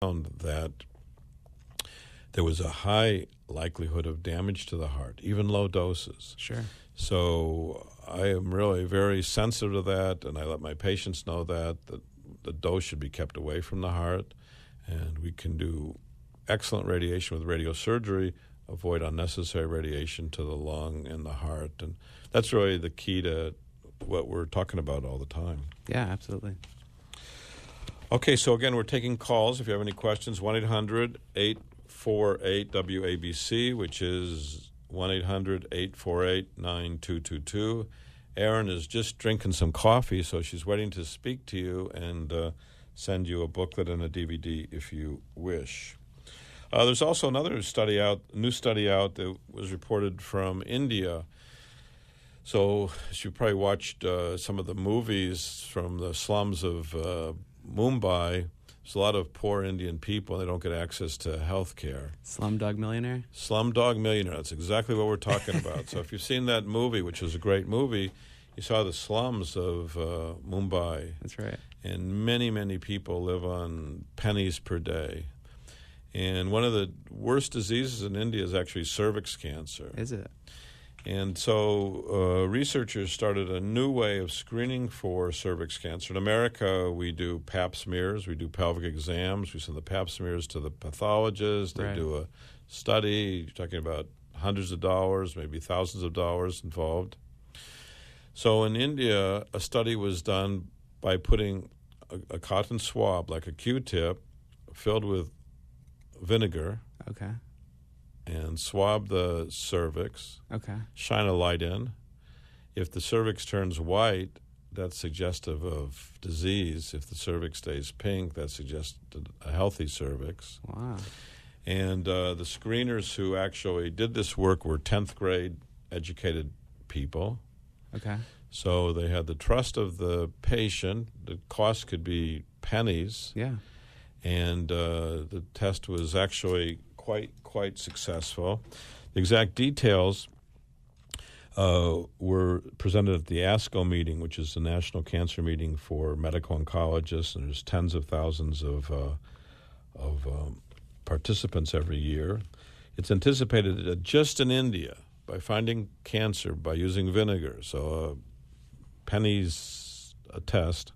found that there was a high likelihood of damage to the heart, even low doses. Sure. So I am really very sensitive to that, and I let my patients know that the dose should be kept away from the heart, and we can do excellent radiation with radiosurgery, avoid unnecessary radiation to the lung and the heart, and that's really the key to what we're talking about all the time. Yeah, absolutely. Okay, so again, we're taking calls. If you have any questions, 1-800-848-WABC, which is 1-800-848-9222. Erin is just drinking some coffee, so she's waiting to speak to you and send you a booklet and a DVD if you wish. There's also another new study out that was reported from India. So as you probably watched some of the movies from the slums of Mumbai, there's a lot of poor Indian people. They don't get access to health care. Slumdog Millionaire? Slumdog Millionaire. That's exactly what we're talking about. So if you've seen that movie, which was a great movie, you saw the slums of Mumbai. That's right. And many, many people live on pennies per day. And one of the worst diseases in India is actually cervix cancer. Is it? And so researchers started a new way of screening for cervix cancer. In America, we do pap smears, we do pelvic exams, we send the pap smears to the pathologist, they do a study. You're talking about hundreds of dollars, maybe thousands of dollars involved. So in India, a study was done by putting a cotton swab, like a Q-tip, filled with vinegar. Okay. And swab the cervix. Okay. Shine a light in. If the cervix turns white, that's suggestive of disease. If the cervix stays pink, that suggests a healthy cervix. Wow. And the screeners who actually did this work were 10th grade educated people. Okay. So they had the trust of the patient. The cost could be pennies. Yeah. And the test was actually quite successful. The exact details were presented at the ASCO meeting, which is the National Cancer Meeting for Medical Oncologists, and there's tens of thousands of participants every year. It's anticipated that just in India, by finding cancer by using vinegar, so pennies a test,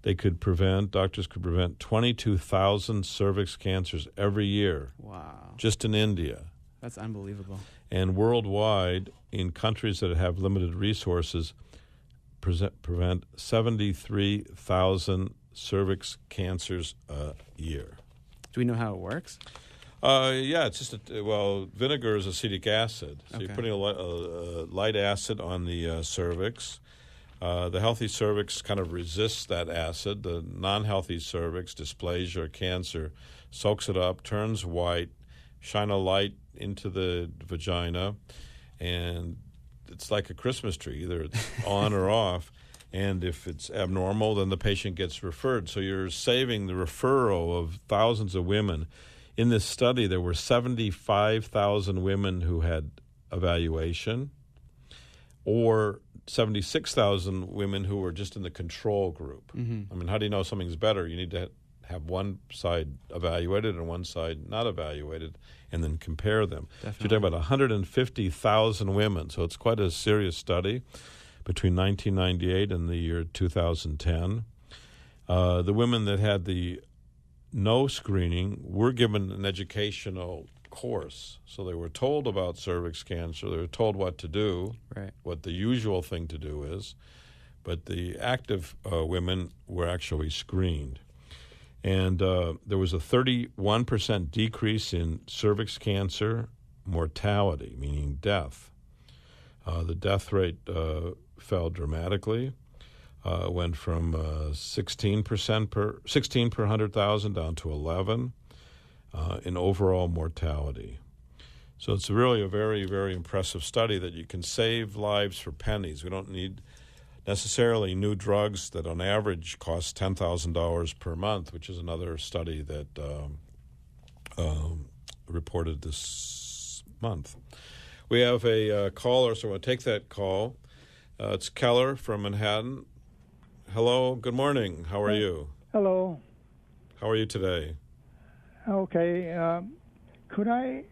doctors could prevent 22,000 cervix cancers every year. Wow. Just in India. That's unbelievable. And worldwide, in countries that have limited resources, prevent 73,000 cervix cancers a year. Do we know how it works? Yeah, it's just vinegar is acetic acid. So You're putting a light acid on the cervix. The healthy cervix kind of resists that acid. The non-healthy cervix, dysplasia or cancer, soaks it up, turns white, shine a light into the vagina, and it's like a Christmas tree. Either it's on or off, and if it's abnormal, then the patient gets referred. So you're saving the referral of thousands of women. In this study, there were 75,000 women who had evaluation, or 76,000 women who were just in the control group. Mm-hmm. I mean, how do you know something's better? You need to have one side evaluated and one side not evaluated, and then compare them. Definitely. So you're talking about 150,000 women, so it's quite a serious study between 1998 and the year 2010. The women that had the no screening were given an educational course. So they were told about cervix cancer. They were told what to do, what the usual thing to do is. But the active women were actually screened. And there was a 31% decrease in cervix cancer mortality, meaning death. The death rate fell dramatically. Went from 16 per 100,000 down to 11. In overall mortality. So it's really a very, very impressive study that you can save lives for pennies. We don't need necessarily new drugs that on average cost $10,000 per month, which is another study that reported this month. We have a caller, so I want to take that call. It's Keller from Manhattan. Hello, good morning. How are you? Hello. How are you today? Okay. Could I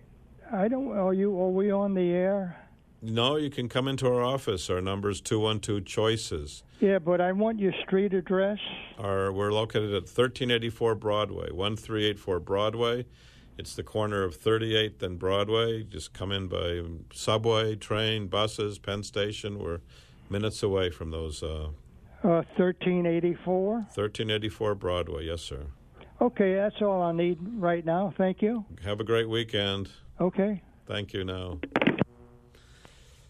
don't, are we on the air? No, you can come into our office. Our number's 212-CHOICES. Yeah, but I want your street address. We're located at 1384 Broadway, 1384 Broadway. It's the corner of 38th and Broadway. Just come in by subway, train, buses, Penn Station. We're minutes away from those. 1384? 1384 Broadway, yes, sir. Okay, that's all I need right now. Thank you. Have a great weekend. Okay. Thank you now.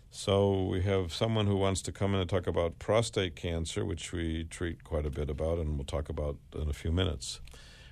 So we have someone who wants to come in and talk about prostate cancer, which we treat quite a bit about, and we'll talk about in a few minutes.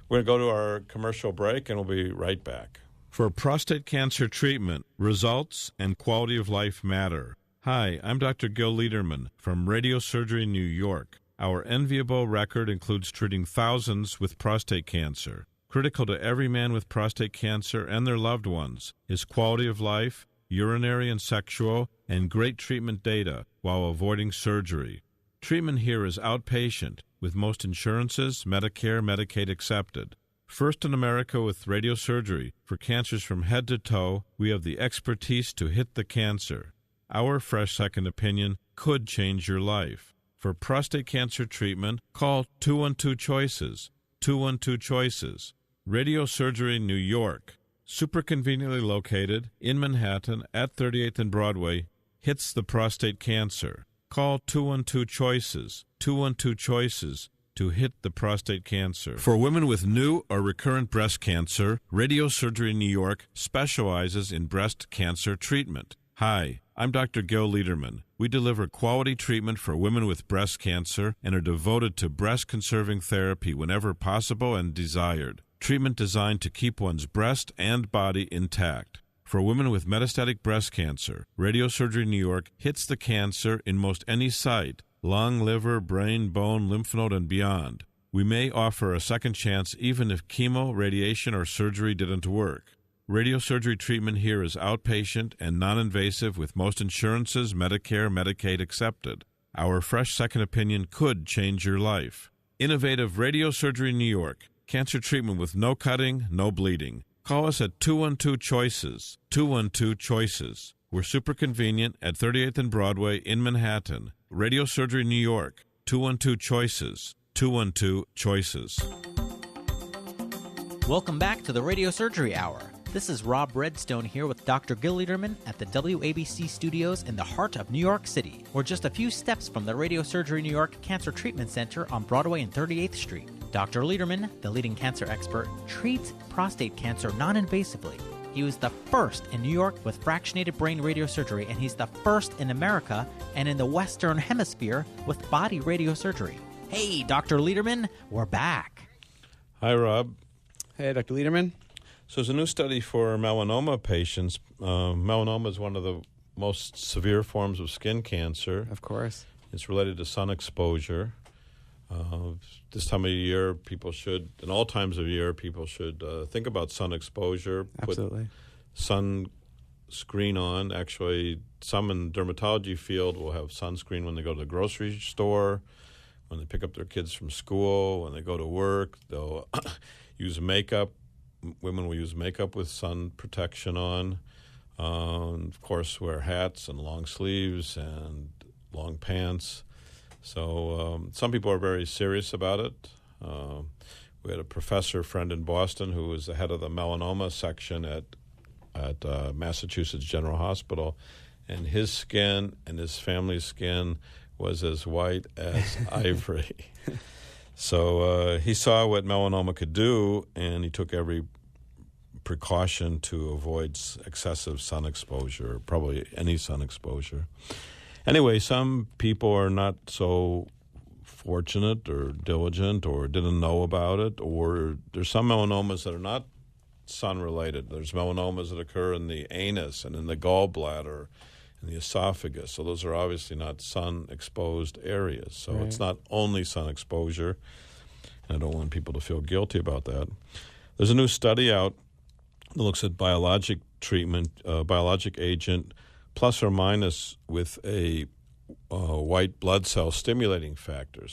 We're going to go to our commercial break, and we'll be right back. For prostate cancer treatment, results and quality of life matter. Hi, I'm Dr. Gil Lederman from Radiosurgery, New York. Our enviable record includes treating thousands with prostate cancer. Critical to every man with prostate cancer and their loved ones is quality of life, urinary and sexual, and great treatment data while avoiding surgery. Treatment here is outpatient, with most insurances, Medicare, Medicaid accepted. First in America with radiosurgery, for cancers from head to toe, we have the expertise to hit the cancer. Our fresh second opinion could change your life. For prostate cancer treatment, call 212-CHOICES, 212-CHOICES. Radiosurgery, New York, super conveniently located in Manhattan at 38th and Broadway, hits the prostate cancer. Call 212-CHOICES, 212-CHOICES to hit the prostate cancer. For women with new or recurrent breast cancer, Radiosurgery New York specializes in breast cancer treatment. Hi, I'm Dr. Gil Lederman. We deliver quality treatment for women with breast cancer and are devoted to breast-conserving therapy whenever possible and desired. Treatment designed to keep one's breast and body intact. For women with metastatic breast cancer, Radiosurgery New York hits the cancer in most any site, lung, liver, brain, bone, lymph node, and beyond. We may offer a second chance even if chemo, radiation, or surgery didn't work. Radiosurgery treatment here is outpatient and non-invasive with most insurances, Medicare, Medicaid accepted. Our fresh second opinion could change your life. Innovative Radiosurgery New York. Cancer treatment with no cutting, no bleeding. Call us at 212-CHOICES, 212-CHOICES. We're super convenient at 38th and Broadway in Manhattan. Radiosurgery New York, 212-CHOICES, 212-CHOICES. Welcome back to the Radiosurgery Hour. This is Rob Redstone here with Dr. Gil Lederman at the WABC studios in the heart of New York City. We're just a few steps from the Radiosurgery New York Cancer Treatment Center on Broadway and 38th Street. Dr. Lederman, the leading cancer expert, treats prostate cancer non-invasively. He was the first in New York with fractionated brain radiosurgery, and he's the first in America and in the Western Hemisphere with body radiosurgery. Hey, Dr. Lederman, we're back. Hi, Rob. Hey, Dr. Lederman. So there's a new study for melanoma patients. Melanoma is one of the most severe forms of skin cancer. Of course. It's related to sun exposure. This time of year, people should, in all times of year, people should think about sun exposure. Absolutely. Put sunscreen on. Actually, some in the dermatology field will have sunscreen when they go to the grocery store, when they pick up their kids from school, when they go to work. They'll use makeup. Women will use makeup with sun protection on. Of course, wear hats and long sleeves and long pants. So some people are very serious about it. We had a professor friend in Boston who was the head of the melanoma section at Massachusetts General Hospital, and his skin and his family's skin was as white as ivory. So he saw what melanoma could do, and he took every precaution to avoid excessive sun exposure, probably any sun exposure. Anyway, some people are not so fortunate or diligent or didn't know about it, or there's some melanomas that are not sun-related. There's melanomas that occur in the anus and in the gallbladder and the esophagus. So those are obviously not sun-exposed areas. So Right. It's not only sun exposure, and I don't want people to feel guilty about that. There's a new study out that looks at biologic treatment, biologic agent, plus or minus with a white blood cell stimulating factor.